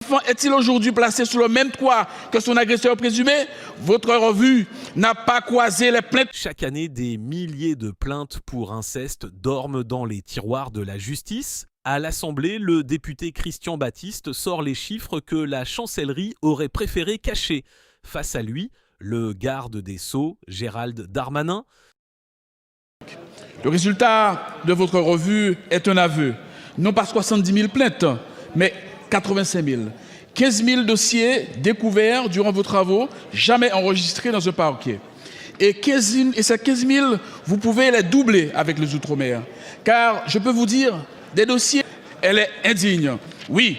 L'enfant est-il aujourd'hui placé sous le même toit que son agresseur présumé? Votre revue n'a pas croisé les plaintes. Chaque année, des milliers de plaintes pour inceste dorment dans les tiroirs de la justice. À l'Assemblée, le député Christian Baptiste sort les chiffres que la chancellerie aurait préféré cacher. Face à lui, le garde des Sceaux, Gérald Darmanin. Le résultat de votre revue est un aveu. Non pas 70 000 plaintes, mais 85 000. 15 000 dossiers découverts durant vos travaux, jamais enregistrés dans un parquet. Et ces 15 000, vous pouvez les doubler avec les Outre-mer. Car je peux vous dire, des dossiers, elle est indigne. Oui.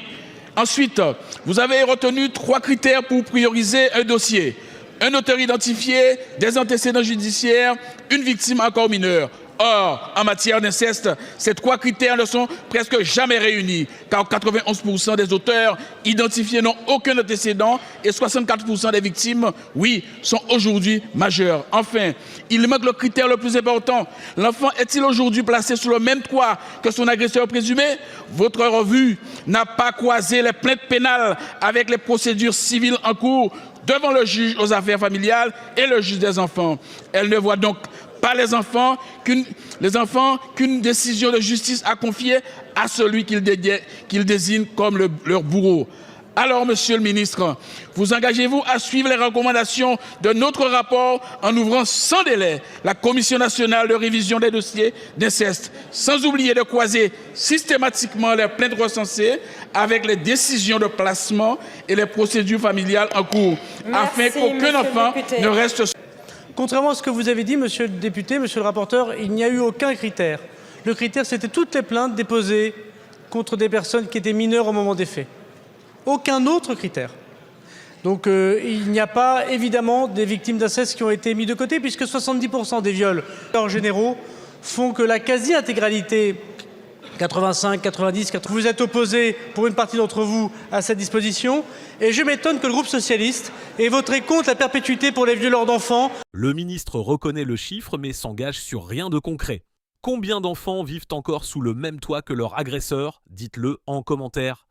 Ensuite, vous avez retenu 3 critères pour prioriser un dossier. Un auteur identifié, des antécédents judiciaires, une victime encore mineure. Or, en matière d'inceste, ces 3 critères ne sont presque jamais réunis, car 91% des auteurs identifiés n'ont aucun antécédent et 64% des victimes, oui, sont aujourd'hui majeures. Enfin, il manque le critère le plus important. L'enfant est-il aujourd'hui placé sous le même toit que son agresseur présumé? Votre revue n'a pas croisé les plaintes pénales avec les procédures civiles en cours devant le juge aux affaires familiales et le juge des enfants. Elle ne voit donc pas les enfants qu'une décision de justice a confiée à celui qu'il désigne comme leur bourreau. Alors, monsieur le ministre, vous engagez-vous à suivre les recommandations de notre rapport en ouvrant sans délai la Commission nationale de révision des dossiers d'inceste, sans oublier de croiser systématiquement les plaintes recensées avec les décisions de placement et les procédures familiales en cours, afin qu'aucun enfant ne reste... Contrairement à ce que vous avez dit, monsieur le député, monsieur le rapporteur, il n'y a eu aucun critère. Le critère, c'était toutes les plaintes déposées contre des personnes qui étaient mineures au moment des faits. Aucun autre critère. Donc il n'y a pas, évidemment, des victimes d'inceste qui ont été mis de côté, puisque 70% des viols généraux font que la quasi-intégralité, 85, 90, 80, vous êtes opposés, pour une partie d'entre vous, à cette disposition. Et je m'étonne que le groupe socialiste ait voté contre la perpétuité pour les violeurs d'enfants. Le ministre reconnaît le chiffre, mais s'engage sur rien de concret. Combien d'enfants vivent encore sous le même toit que leur agresseur? Dites-le en commentaire.